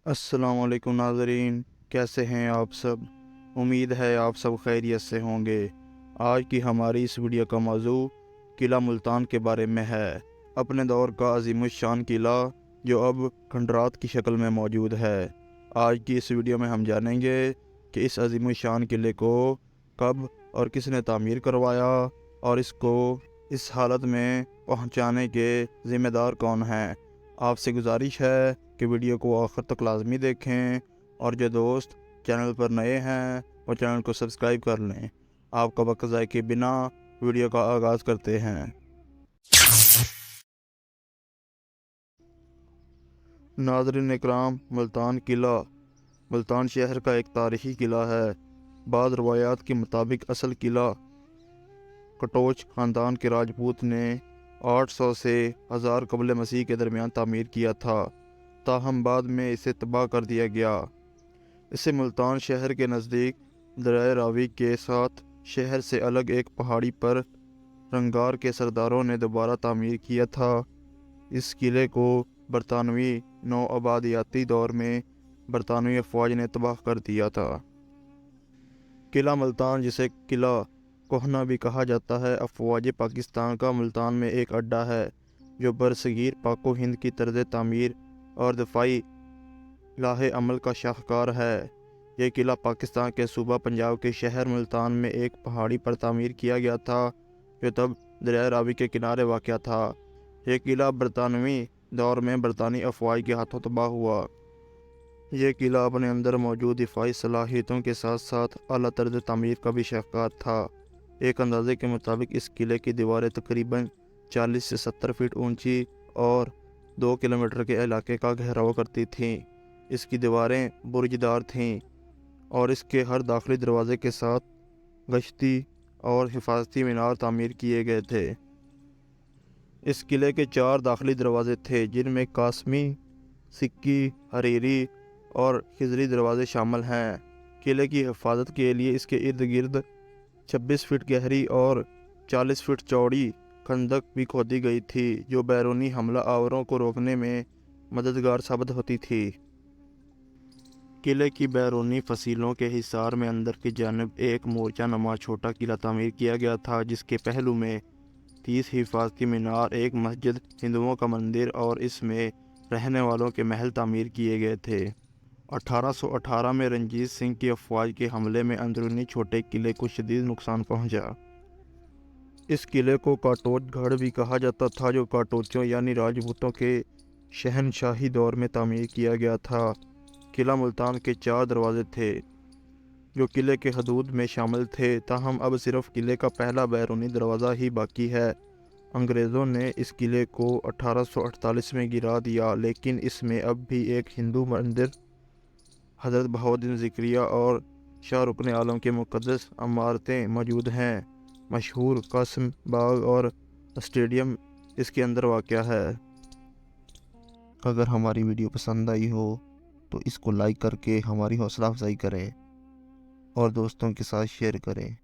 अस्सलाम वालेकुम नाज़रीन, कैसे हैं आप सब। उम्मीद है आप सब खैरियत से होंगे। आज की हमारी इस वीडियो का मौजू किला मुल्तान के बारे में है। अपने दौर का अज़ीमुश्शान किला जो अब खंडरात की शक्ल में मौजूद है। आज की इस वीडियो में हम जानेंगे कि इस अज़ीमुश्शान किले को कब और किसने तामीर करवाया और इसको इस हालत में पहुंचाने के ज़िम्मेदार कौन हैं। आपसे गुजारिश है कि वीडियो को आखिर तक लाजमी देखें और जो दोस्त चैनल पर नए हैं वो चैनल को सब्सक्राइब कर लें। आपका वक्त ज़ाय के बिना वीडियो का आगाज़ करते हैं। नाज़रीन इकराम, मुल्तान किला मुल्तान शहर का एक तारीख़ी किला है। बाद रवायात के मुताबिक असल किला कटोच ख़ानदान के राजपूत ने 800 से 1000 क़ब्ल मसीह के दरमियान तामीर किया था, ताहम बाद में इसे तबाह कर दिया गया। इसे मुल्तान शहर के नज़दीक दरिया रावी के साथ शहर से अलग एक पहाड़ी पर रंगार के सरदारों ने दोबारा तामीर किया था। इस किले को बरतानवी नौआबादियाती दौर में बरतानवी अफवाज ने तबाह कर दिया था। किला मुल्तान, जिसे किला कोहना भी कहा जाता है, अफवाज पाकिस्तान का मुल्तान में एक अड्डा है जो बरसगीर पाको हिंद की तर्ज तामीर और दफाई लाहे अमल का शाहकार है। यह किला पाकिस्तान के सूबा पंजाब के शहर मुल्तान में एक पहाड़ी पर तामीर किया गया था जो तब दरिया रावी के किनारे वाक़या था। यह किला बरतानवी दौर में बरतानी अफवाज के हाथों तबाह हुआ। यह किला अपने अंदर मौजूद दिफाई सलाहियतों के साथ साथ आला तर्ज तामीर का भी शाहकार था। एक अंदाजे के मुताबिक इस किले की दीवारें तकरीबन 40 से 70 फीट ऊंची और 2 किलोमीटर के इलाके का घेराव करती थीं। इसकी दीवारें बुर्जदार थीं और इसके हर दाखिली दरवाजे के साथ गश्ती और हिफाजती मीनार तामीर किए गए थे। इस किले के 4 दाखिली दरवाजे थे जिनमें कासमी, सिक्की, हरीरी और खिजरी दरवाजे शामिल हैं। किले की हिफाजत के लिए इसके इर्द गिर्द 26 फीट गहरी और 40 फीट चौड़ी खंदक भी खोदी गई थी जो बैरूनी हमला आवरों को रोकने में मददगार साबित होती थी। किले की बैरूनी फसीलों के हिसार में अंदर की जानिब एक मोर्चा नमा छोटा किला तामीर किया गया था जिसके पहलू में 30 हिफाजती मीनार, एक मस्जिद, हिंदुओं का मंदिर और इसमें रहने वालों के महल तामीर किए गए थे। 1818 में रंजीत सिंह की अफवाज के हमले में अंदरूनी छोटे किले को शदीद नुकसान पहुंचा। इस किले को काटोच गढ़ भी कहा जाता था जो काटोचों यानी राजपूतों के शहनशाही दौर में तामीर किया गया था। किला मुल्तान के 4 दरवाजे थे जो किले के हदूद में शामिल थे, ताहम अब सिर्फ किले का पहला बैरूनी दरवाज़ा ही बाकी है। अंग्रेज़ों ने इस किले को 1848 में गिरा दिया, लेकिन इसमें अब भी एक हिंदू मंदिर, हज़रत बहाउद्दीन ज़िक्रिया और शाह रुकन आलम के मुक़द्दस इमारतें मौजूद हैं। मशहूर कासिम बाग और स्टेडियम इसके अंदर वाक़या है। अगर हमारी वीडियो पसंद आई हो तो इसको लाइक करके हमारी हौसला अफजाई करें और दोस्तों के साथ शेयर करें।